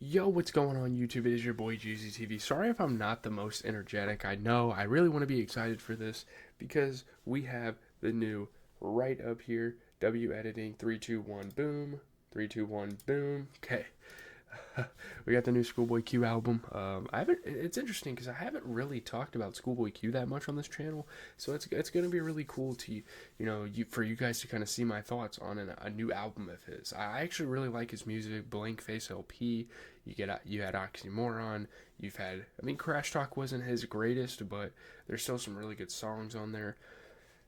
Yo, what's going on YouTube? It is your boy GZTV. Sorry if I'm not the most energetic. I know I really want to be excited for this because we have the new right up here. W editing 321 boom. 321 boom. Okay. We got the new ScHoolboy Q album. I haven't. It's interesting because I haven't really talked about ScHoolboy Q that much on this channel, so it's gonna be really cool to for you guys to kind of see my thoughts on a new album of his. I actually really like his music. Blank Face LP. You had Oxymoron. You've had. I mean, Crash Talk wasn't his greatest, but there's still some really good songs on there.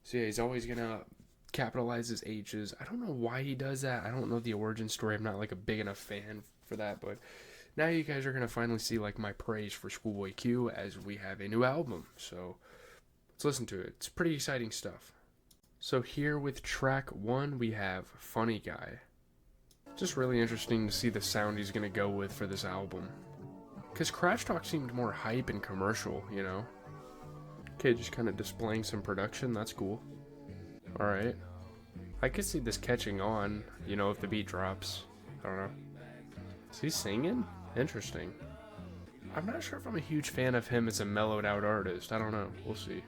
So yeah, he's always gonna capitalize his H's. I don't know why he does that. I don't know the origin story. I'm not like a big enough fan for that, but now you guys are gonna finally see like my praise for ScHoolboy Q as we have a new album. So let's listen to it. It's pretty exciting stuff. So here with track 1 we have Funny Guy. Just really interesting to see the sound he's gonna go with for this album. Cause Crash Talk seemed more hype and commercial, you know. Okay, just kind of displaying some production. That's cool. Alright. I could see this catching on, if the beat drops. I don't know. Is he singing? Interesting. I'm not sure if I'm a huge fan of him as a mellowed out artist. I don't know. We'll see.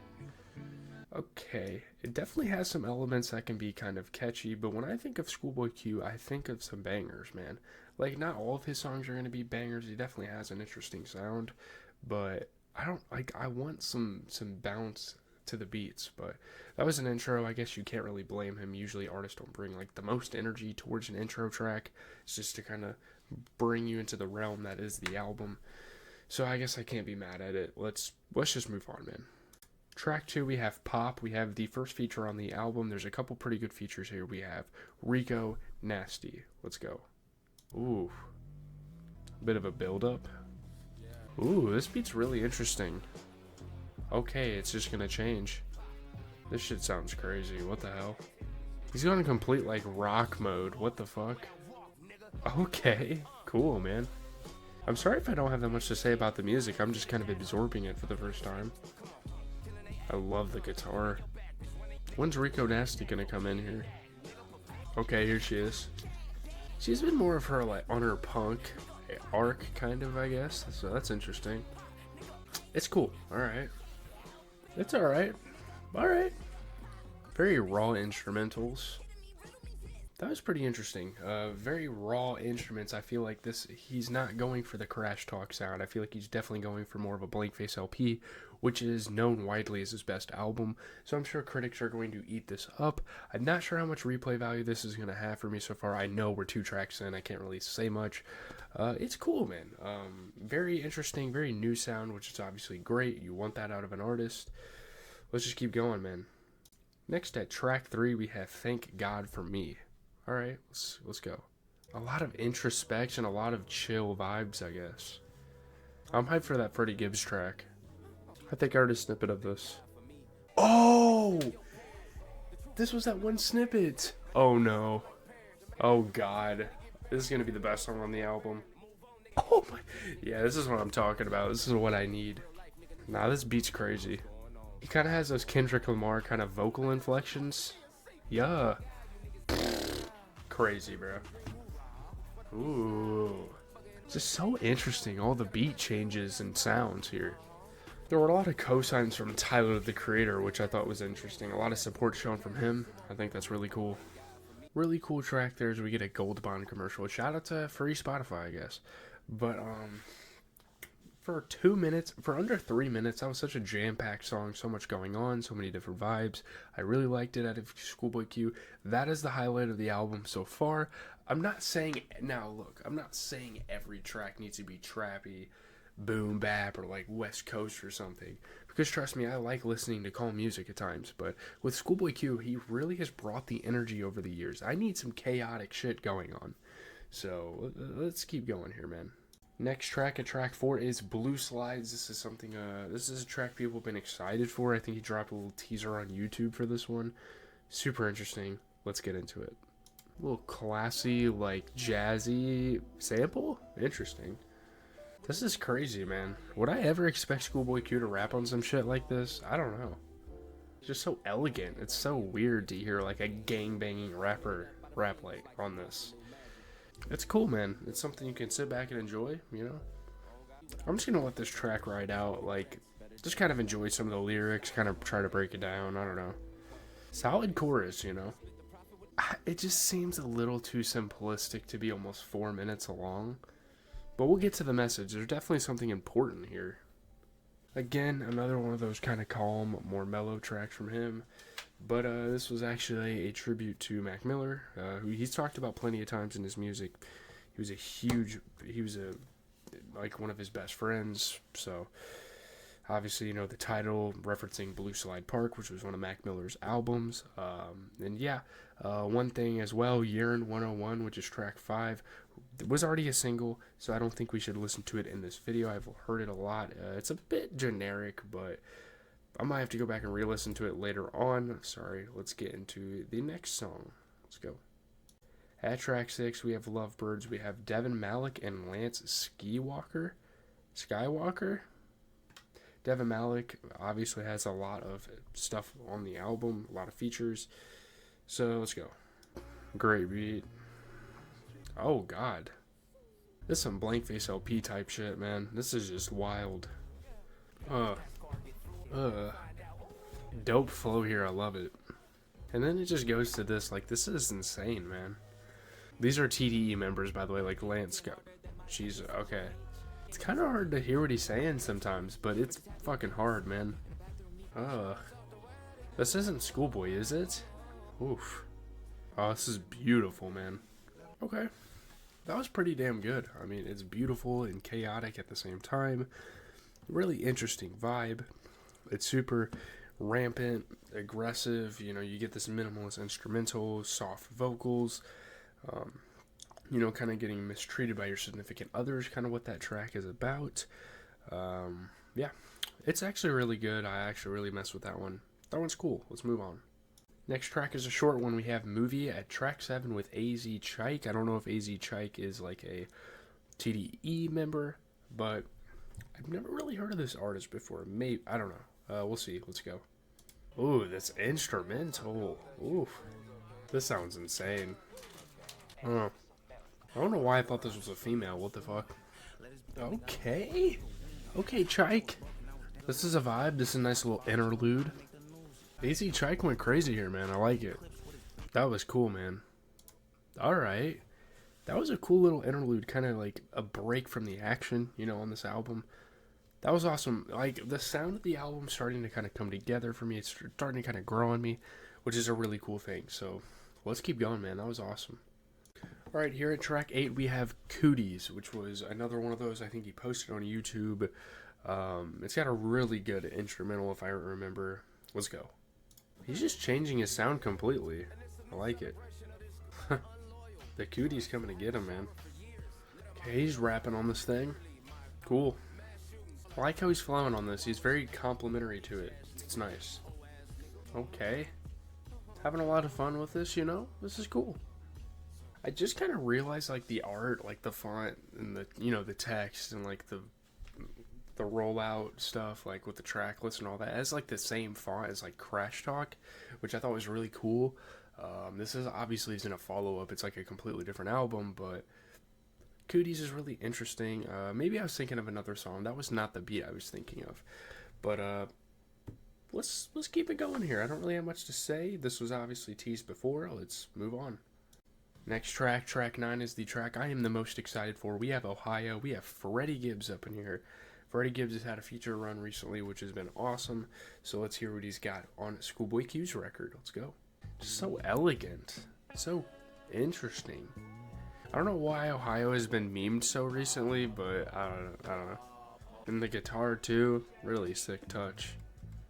Okay. It definitely has some elements that can be kind of catchy, but when I think of ScHoolboy Q, I think of some bangers, man. Like, not all of his songs are going to be bangers. He definitely has an interesting sound, but I want some bounce to the beats. But that was an intro. I guess you can't really blame him. Usually artists don't bring like the most energy towards an intro track. It's just to kind of bring you into the realm that is the album. So I guess I can't be mad at it. Let's just move on, man. Track 2 we have Pop. We have the first feature on the album. There's a couple pretty good features here. We have Rico Nasty. Let's go. Ooh. Bit of a build up. Ooh, this beat's really interesting. Okay, it's just gonna change. This shit sounds crazy. What the hell? He's going complete like rock mode. What the fuck? Okay, cool, man. I'm sorry if I don't have that much to say about the music. I'm just kind of absorbing it for the first time. I love the guitar. When's Rico Nasty gonna come in here? Okay, here she is. She's been more of her like on her punk arc, kind of, I guess. So that's interesting. It's cool. All right. It's all right. All right. Very raw instrumentals. That was pretty interesting. Very raw instruments. I feel like he's not going for the Crash Talk sound. I feel like he's definitely going for more of a Blank Face LP, which is known widely as his best album. So I'm sure critics are going to eat this up. I'm not sure how much replay value this is going to have for me so far. I know we're 2 tracks in. I can't really say much. It's cool, man. Very interesting, very new sound, which is obviously great. You want that out of an artist. Let's just keep going, man. Next at track 3, we have Thank God for Me. All right, let's go. A lot of introspection, a lot of chill vibes, I guess. I'm hyped for that Freddie Gibbs track. I think I heard a snippet of this. Oh! This was that one snippet. Oh no. Oh god. This is gonna be the best song on the album. Oh my. Yeah, this is what I'm talking about. This is what I need. Nah, this beat's crazy. He kind of has those Kendrick Lamar kind of vocal inflections. Yeah. Crazy, bro. Ooh. It's just so interesting, all the beat changes and sounds here. There were a lot of cosigns from Tyler, the Creator, which I thought was interesting. A lot of support shown from him. I think that's really cool. Really cool track there as we get a Gold Bond commercial. Shout out to free Spotify, I guess. But, for 2 minutes, for under 3 minutes, that was such a jam-packed song, so much going on, so many different vibes. I really liked it out of ScHoolboy Q. That is the highlight of the album so far. I'm not saying every track needs to be trappy, boom bap, or like West Coast or something, because trust me, I like listening to calm music at times, but with ScHoolboy Q, he really has brought the energy over the years. I need some chaotic shit going on, so let's keep going here, man. Next track at track 4 is Blue Slides. This is something, this is a track people have been excited for. I think he dropped a little teaser on YouTube for this one. Super interesting. Let's get into it. A little classy, like jazzy sample? Interesting. This is crazy, man. Would I ever expect ScHoolboy Q to rap on some shit like this? I don't know. It's just so elegant. It's so weird to hear like a gang-banging rapper rap like on this. It's cool, man. It's something you can sit back and enjoy, you know? I'm just gonna let this track ride out, like, just kind of enjoy some of the lyrics, kind of try to break it down, I don't know. Solid chorus, you know? It just seems a little too simplistic to be almost 4 minutes long. But we'll get to the message. There's definitely something important here. Again, another one of those kind of calm, more mellow tracks from him. But this was actually a tribute to Mac Miller, who he's talked about plenty of times in his music. He was like one of his best friends. So obviously, you know, the title referencing Blue Slide Park, which was one of Mac Miller's albums. And yeah, one thing as well, Yearn 101, which is track 5, was already a single, so I don't think we should listen to it in this video. I've heard it a lot. It's a bit generic, but I might have to go back and re-listen to it later on. Sorry, let's get into the next song. Let's go. At track 6, we have Lovebirds. We have Devin Malik and Lance Skywalker. Devin Malik obviously has a lot of stuff on the album, a lot of features. So let's go. Great beat. Oh god. This is some blank face LP type shit, man. This is just wild. Dope flow here, I love it. And then it just goes to this, like, this is insane, man. These are TDE members, by the way, like Lance Scott. She's okay. It's kind of hard to hear what he's saying sometimes, but it's fucking hard, man. This isn't ScHoolboy, is it? Oof. Oh, this is beautiful, man. Okay. That was pretty damn good. I mean, it's beautiful and chaotic at the same time. Really interesting vibe. It's super rampant, aggressive. You know, you get this minimalist instrumental, soft vocals. You know, kind of getting mistreated by your significant others, kind of what that track is about. Yeah, it's actually really good. I actually really messed with that one. That one's cool. Let's move on. Next track is a short one. We have Movie at track 7 with AZ Chike. I don't know if AZ Chike is like a TDE member, but I've never really heard of this artist before. Maybe, I don't know. We'll see. Let's go. Ooh, this instrumental. Ooh, this sounds insane. I don't know why I thought this was a female. What the fuck? Okay. Okay, Chike. This is a vibe. This is a nice little interlude. AZ Chike went crazy here, man. I like it. That was cool, man. Alright. That was a cool little interlude. Kind of like a break from the action, you know, on this album. That was awesome. Like, the sound of the album starting to kind of come together for me. It's starting to kind of grow on me, which is a really cool thing. So, let's keep going, man. That was awesome. Alright, here at track 8, we have Cooties, which was another one of those I think he posted on YouTube. It's got a really good instrumental, if I remember. Let's go. He's just changing his sound completely. I like it. The Cooties coming to get him, man. Okay, he's rapping on this thing. Cool. I like how he's flowing on this. He's very complimentary to it. It's nice. Okay. Having a lot of fun with this, you know? This is cool. I just kind of realized, like, the art, like, the font and the, you know, the text and, like, the rollout stuff, like, with the track list and all that. It has, like, the same font as, like, Crash Talk, which I thought was really cool. This is obviously isn't a follow-up. It's, like, a completely different album, but Cooties is really interesting. Maybe I was thinking of another song. That was not the beat I was thinking of. But, let's keep it going here. I don't really have much to say. This was obviously teased before. Let's move on. Next track, track 9, is the track I am the most excited for. We have Ohio. We have Freddie Gibbs up in here. Freddie Gibbs has had a feature run recently, which has been awesome. So let's hear what he's got on ScHoolboy Q's record. Let's go. So elegant. So interesting. I don't know why Ohio has been memed so recently, but I don't know. And the guitar, too. Really sick touch.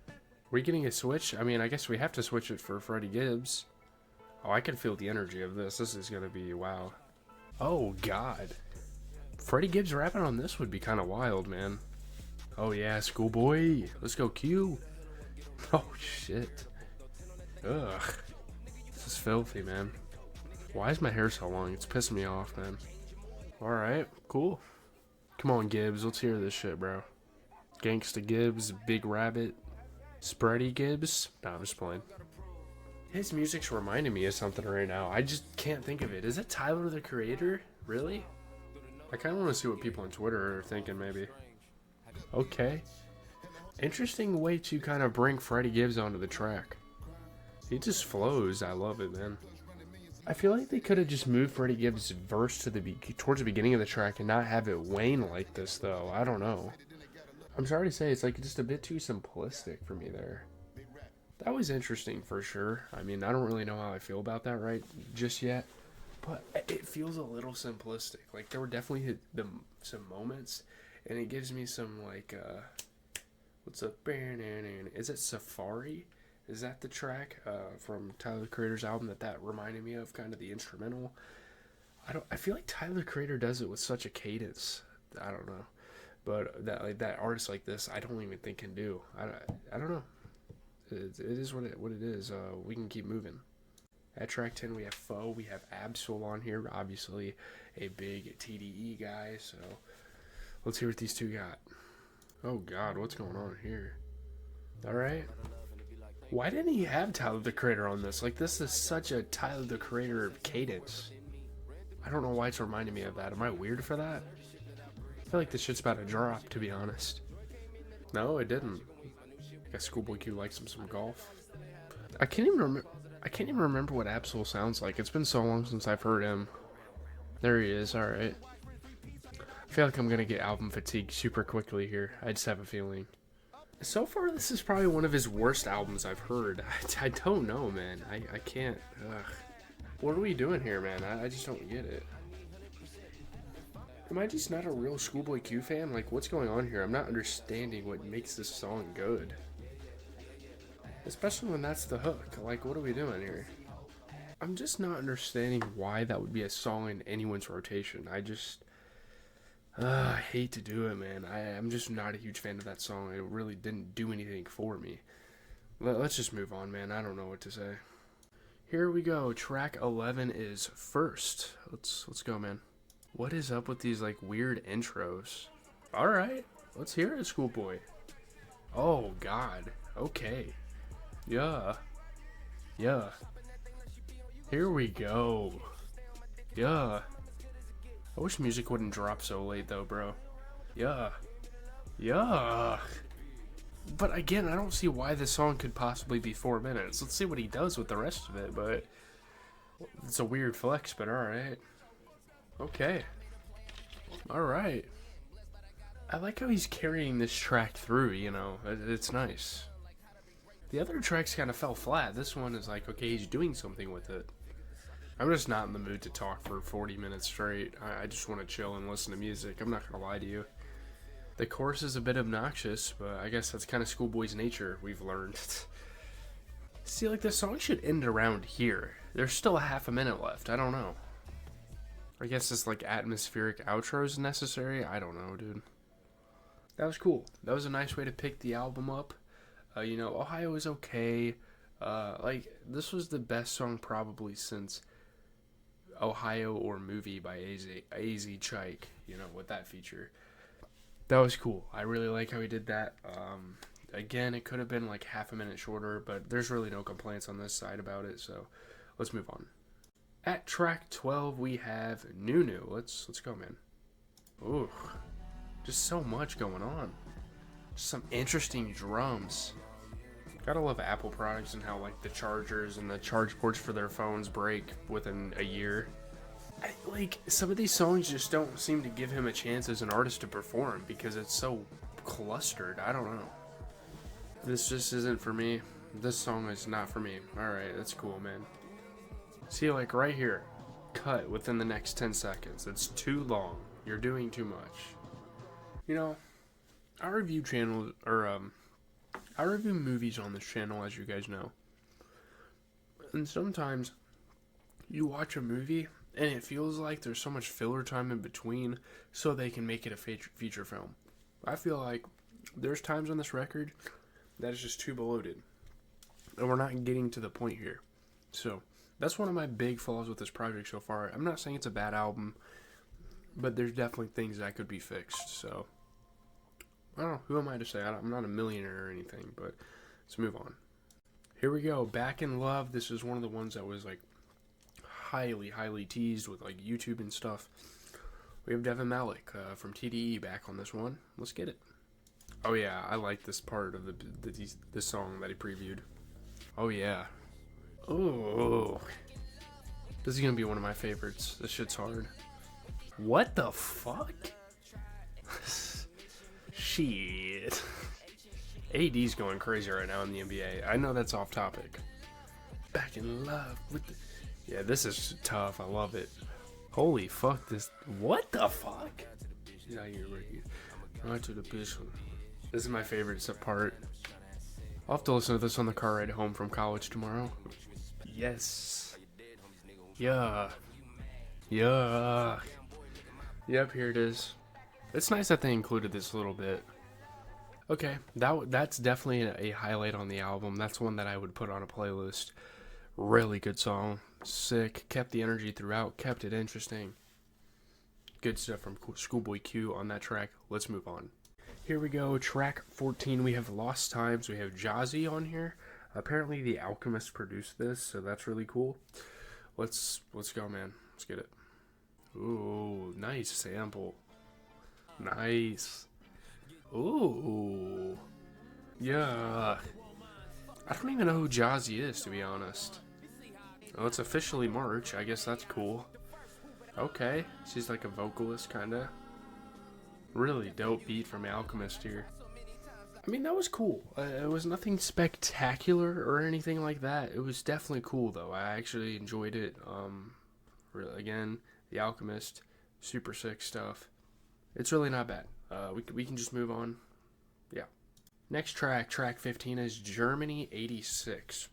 Are we getting a switch? I mean, I guess we have to switch it for Freddie Gibbs. Oh, I can feel the energy of this. This is going to be, wow. Oh, God. Freddie Gibbs rapping on this would be kind of wild, man. Oh, yeah, ScHoolboy. Let's go, Q. Oh, shit. Ugh. This is filthy, man. Why is my hair so long? It's pissing me off, man. Alright, cool. Come on, Gibbs. Let's hear this shit, bro. Gangsta Gibbs, Big Rabbit, Spready Gibbs. Nah, I'm just playing. His music's reminding me of something right now. I just can't think of it. Is it Tyler, the Creator? Really? I kind of want to see what people on Twitter are thinking, maybe. Okay. Interesting way to kind of bring Freddie Gibbs onto the track. He just flows. I love it, man. I feel like they could have just moved Freddie Gibbs' verse to towards the beginning of the track and not have it wane like this, though. I don't know. I'm sorry to say, it's like just a bit too simplistic for me there. That was interesting for sure. I mean, I don't really know how I feel about that right just yet, but it feels a little simplistic. Like, there were definitely some moments, and it gives me some, like, what's up? Is it Safari? Is that the track from Tyler the Creator's album that reminded me of, kind of the instrumental? I feel like Tyler the Creator does it with such a cadence. I don't know, but that artist like this, I don't even think can do. I don't know. It is what it is. We can keep moving. At track 10, we have Foe. We have Absol on here, obviously a big TDE guy. So let's hear what these two got. Oh God, what's going on here? All right. Why didn't he have Tyler the Creator on this? Like, this is such a Tyler the Creator cadence. I don't know why it's reminding me of that. Am I weird for that? I feel like this shit's about to drop, to be honest. No, it didn't. I guess ScHoolboy Q likes some golf. I can't even remember what Absol sounds like. It's been so long since I've heard him. There he is. All right. I feel like I'm gonna get album fatigue super quickly here. I just have a feeling. So far, this is probably one of his worst albums I've heard. I don't know, man. I can't. Ugh. What are we doing here, man? I just don't get it. Am I just not a real ScHoolboy Q fan? Like, what's going on here? I'm not understanding what makes this song good. Especially when that's the hook. Like, what are we doing here? I'm just not understanding why that would be a song in anyone's rotation. I hate to do it, man. I'm just not a huge fan of that song. It really didn't do anything for me. Let's just move on, man. I don't know what to say. Here we go. Track 11 is First. Let's go, man. What is up with these, like, weird intros? Alright. Let's hear it, ScHoolboy. Oh, God. Okay. Yeah. Yeah. Here we go. Yeah. I wish music wouldn't drop so late, though, bro. Yeah. Yeah. But again, I don't see why this song could possibly be 4 minutes. Let's see what he does with the rest of it, but it's a weird flex, but alright. Okay. Alright. I like how he's carrying this track through, you know. It's nice. The other tracks kind of fell flat. This one is like, okay, he's doing something with it. I'm just not in the mood to talk for 40 minutes straight. I just want to chill and listen to music. I'm not going to lie to you. The chorus is a bit obnoxious, but I guess that's kind of ScHoolboy's nature, we've learned. See, like, the song should end around here. There's still a half a minute left. I don't know. I guess this, like, atmospheric outro is necessary. I don't know, dude. That was cool. That was a nice way to pick the album up. You know, Ohio is okay. Like, this was the best song probably since Ohio or Movie by AZ Chike, you know, with that feature. That was cool. I really like how he did that. Again, it could have been like half a minute shorter, but there's really no complaints on this side about it, so let's move on. At track 12, we have Nunu. Let's go, man. Ooh, just so much going on. Just some interesting drums. Gotta love Apple products and how, like, the chargers and the charge ports for their phones break within a year. Like, some of these songs just don't seem to give him a chance as an artist to perform because it's so clustered. I don't know. This just isn't for me. This song is not for me. Alright, that's cool, man. See, like, right here. Cut within the next 10 seconds. It's too long. You're doing too much. You know, I review I review movies on this channel, as you guys know. And sometimes you watch a movie and it feels like there's so much filler time in between so they can make it a feature film. I feel like there's times on this record that is just too bloated. And we're not getting to the point here. So, that's one of my big flaws with this project so far. I'm not saying it's a bad album, but there's definitely things that could be fixed, so I don't know, who am I to say? I'm not a millionaire or anything, but let's move on. Here we go, Back in Love. This is one of the ones that was, like, highly teased with, like, YouTube and stuff. We have Devin Malik from TDE back on this one. Let's get it. Oh yeah, I like this part of the song that he previewed. Oh yeah. Oh, this is gonna be one of my favorites. This shit's hard. What the fuck? Shit. AD's going crazy right now in the NBA. I know that's off topic. Back in love with the... Yeah, this is tough. I love it. Holy fuck, this... What the fuck? She's out here right to the bitch. This is my favorite part. I'll have to listen to this on the car ride home from college tomorrow. Yes. Yeah. Yeah. Yep, here it is. It's nice that they included this little bit. Okay, that's definitely a highlight on the album. That's one that I would put on a playlist. Really good song. Sick. Kept the energy throughout. Kept it interesting. Good stuff from ScHoolboy Q on that track. Let's move on. Here we go. Track 14. We have Lost Times. We have Jazzy on here. Apparently The Alchemist produced this, so that's really cool. Let's go, man. Let's get it. Ooh, nice sample. Nice. Ooh. Yeah. I don't even know who Jazzy is, to be honest. Oh, it's officially March. I guess that's cool. Okay. She's like a vocalist, kinda. Really dope beat from Alchemist here. I mean, that was cool. It was nothing spectacular or anything like that. It was definitely cool, though. I actually enjoyed it. Really, again, The Alchemist. Super sick stuff. It's really not bad. We can just move on. Yeah. Next track, track 15, is Germany 86.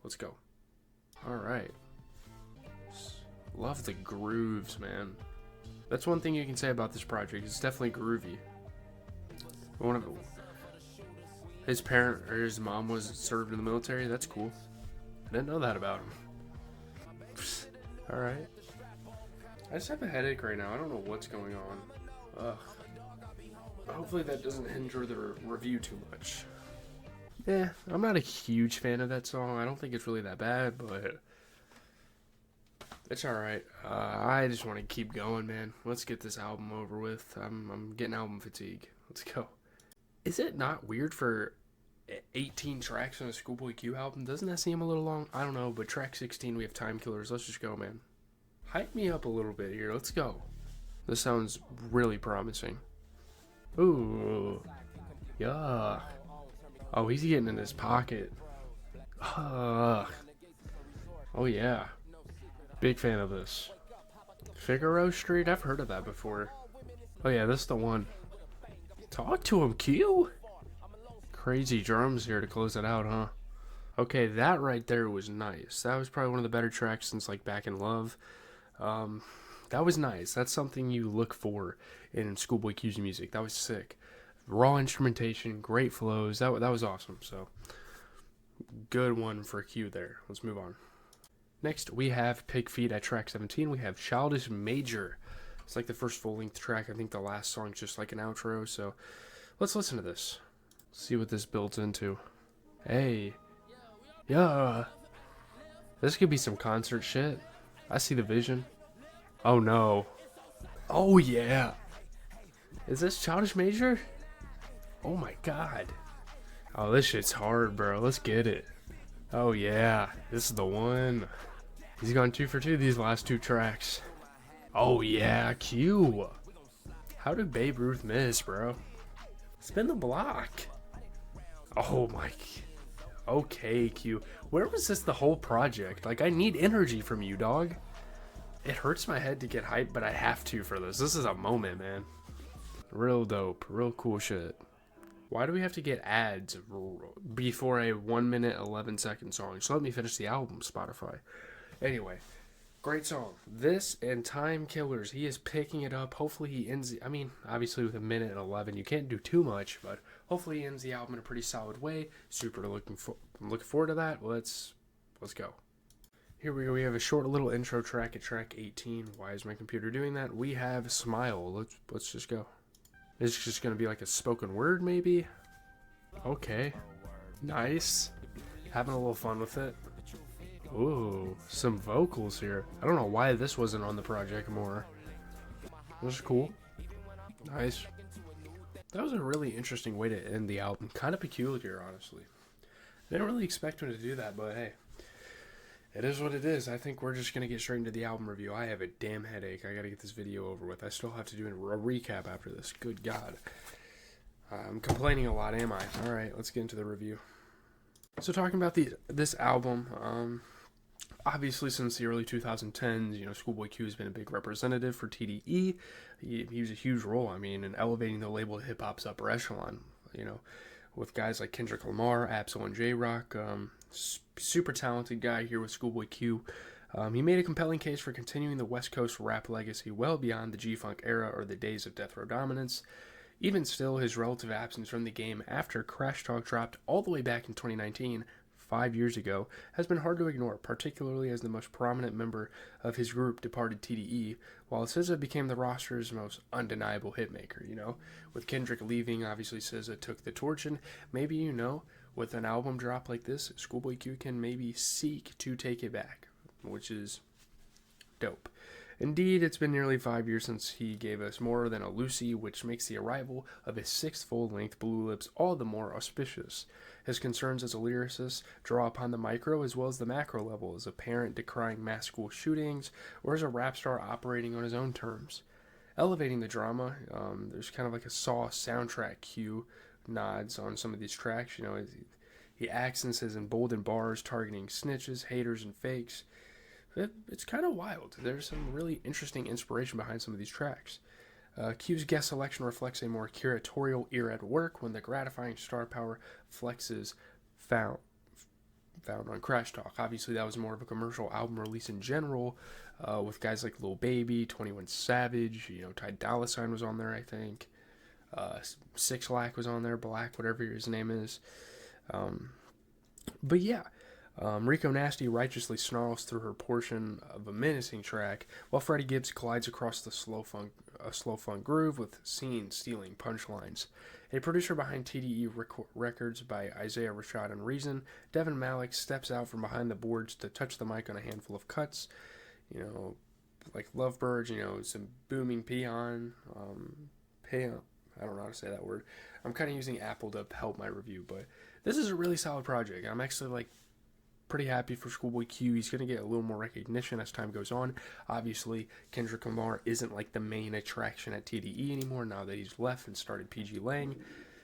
Let's go. Alright. Love the grooves, man. That's one thing you can say about this project. It's definitely groovy. His parent or his mom was served in the military. That's cool. I didn't know that about him. Alright. I just have a headache right now. I don't know what's going on. Ugh. Hopefully that doesn't hinder the review too much. Yeah, I'm not a huge fan of that song. I don't think it's really that bad, but it's alright. I just want to keep going, man. Let's get this album over with. I'm getting album fatigue. Let's go. Is it not weird for 18 tracks on a ScHoolboy Q album? Doesn't that seem a little long? I don't know, but track 16, we have Time Killers. Let's just go, man. Hype me up a little bit here. Let's go. This sounds really promising. Ooh. Yeah. Oh, he's getting in his pocket. Oh, yeah. Big fan of this. Figaro Street? I've heard of that before. Oh, yeah, this is the one. Talk to him, Q. Crazy drums here to close it out, huh? Okay, that right there was nice. That was probably one of the better tracks since, like, Back in Love. That was nice. That's something you look for in ScHoolboy Q's music. That was sick. Raw instrumentation, great flows. That was awesome. So, good one for Q there. Let's move on. Next, we have Pig Feet at track 17. We have Childish Major. It's like the first full-length track. I think the last song's just like an outro. So, let's listen to this. See what this builds into. Hey. Yeah. This could be some concert shit. I see the vision. Oh no. Oh yeah. Is this Childish Major? Oh my god. Oh, this shit's hard, bro. Let's get it. Oh yeah. This is the one. He's gone 2 for 2 these last 2 tracks. Oh yeah, Q. How did Babe Ruth miss, bro? Spin the block. Oh my. Okay, Q. Where was this the whole project? Like, I need energy from you, dog. It hurts my head to get hyped, but I have to for this. This is a moment, man. Real dope. Real cool shit. Why do we have to get ads before a 1 minute 11-second song? Just let me finish the album, Spotify. Anyway, great song. This and Time Killers. He is picking it up. Hopefully he ends... I mean, obviously with a minute and 11, you can't do too much, but hopefully he ends the album in a pretty solid way. I'm looking forward to that. Let's go. Here we go. We have a short little intro track at track 18. Why is my computer doing that? We have Smile. Let's just go. It's just going to be like a spoken word, maybe? Okay. Nice. Having a little fun with it. Ooh, some vocals here. I don't know why this wasn't on the project more. This is cool. Nice. That was a really interesting way to end the album. Kind of peculiar, honestly. I didn't really expect him to do that, but hey. It is what it is. I think we're just going to get straight into the album review. I have a damn headache. I got to get this video over with. I still have to do a recap after this. Good God. I'm complaining a lot, am I? Alright, let's get into the review. So talking about this album, obviously since the early 2010s, ScHoolboy Q has been a big representative for TDE. He was a huge role, in elevating the label to hip-hop's upper echelon, with guys like Kendrick Lamar, Absol, and J-Rock. Super talented guy here with ScHoolboy Q. He made a compelling case for continuing the West Coast rap legacy well beyond the G-Funk era or the days of death row dominance. Even still, his relative absence from the game after Crash Talk dropped all the way back in 2019, 5 years ago, has been hard to ignore, particularly as the most prominent member of his group departed TDE, while SZA became the roster's most undeniable hitmaker, With Kendrick leaving, obviously SZA took the torch, and maybe, with an album drop like this, ScHoolboy Q can maybe seek to take it back, which is dope. Indeed, it's been nearly 5 years since he gave us More Than a Lucy, which makes the arrival of his sixth full-length Blue Lips all the more auspicious. His concerns as a lyricist draw upon the micro as well as the macro level, as a parent decrying mass school shootings, or as a rap star operating on his own terms. Elevating the drama, there's kind of like a Saw soundtrack cue nods on some of these tracks. He accents his emboldened bars targeting snitches, haters, and fakes. It's kind of wild. There's some really interesting inspiration behind some of these tracks. Q's guest selection reflects a more curatorial ear at work when the gratifying star power flexes found on Crash Talk. Obviously, that was more of a commercial album release in general, with guys like Lil Baby, 21 Savage, Ty Dolla $ign was on there, I think. 6 Lack was on there, Black, whatever his name is. But yeah. Rico Nasty righteously snarls through her portion of a menacing track, while Freddie Gibbs glides across the slow funk groove with scene-stealing punchlines. A producer behind TDE Records by Isaiah Rashad and Reason, Devin Malik steps out from behind the boards to touch the mic on a handful of cuts, like Lovebirds, some booming peon, I don't know how to say that word. I'm kind of using Apple to help my review, but this is a really solid project. I'm actually pretty happy for ScHoolboy Q. He's going to get a little more recognition as time goes on. Obviously, Kendrick Lamar isn't the main attraction at TDE anymore now that he's left and started PG Lang.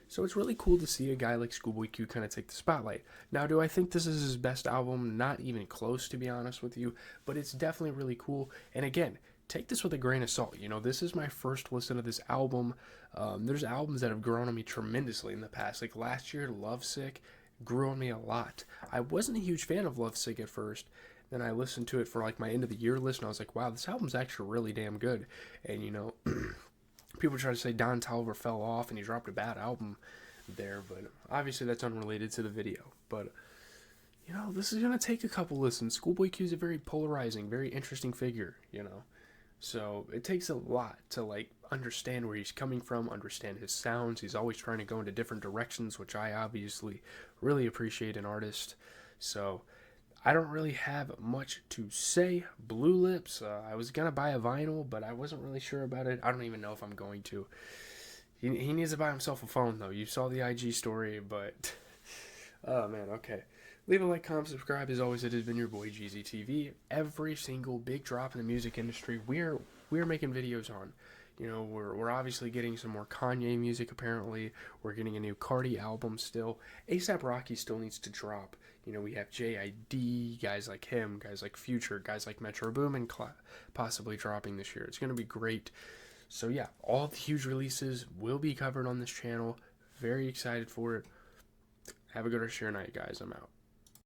So it's really cool to see a guy like ScHoolboy Q kind of take the spotlight. Now, do I think this is his best album? Not even close, to be honest with you, but it's definitely really cool. And again, take this with a grain of salt. This is my first listen to this album. There's albums that have grown on me tremendously in the past. Like last year, Lovesick grew on me a lot. I wasn't a huge fan of Lovesick at first. Then I listened to it for my end of the year list, and I was like, wow, this album's actually really damn good. And people try to say Don Toliver fell off and he dropped a bad album there, but obviously that's unrelated to the video. But this is gonna take a couple listens. ScHoolboy Q is a very polarizing, very interesting figure, So it takes a lot to understand where he's coming from, understand his sounds. He's always trying to go into different directions, which I obviously really appreciate an artist. So I don't really have much to say. Blue Lips, I was going to buy a vinyl, but I wasn't really sure about it. I don't even know if I'm going to. He needs to buy himself a phone, though. You saw the IG story, but oh man, okay. Leave a like, comment, subscribe. As always, it has been your boy GZTV. Every single big drop in the music industry, we're making videos on. We're obviously getting some more Kanye music. Apparently, we're getting a new Cardi album still. ASAP Rocky still needs to drop. We have JID, guys like him, guys like Future, guys like Metro Boomin possibly dropping this year. It's gonna be great. So yeah, all the huge releases will be covered on this channel. Very excited for it. Have a good rest of your night, guys. I'm out.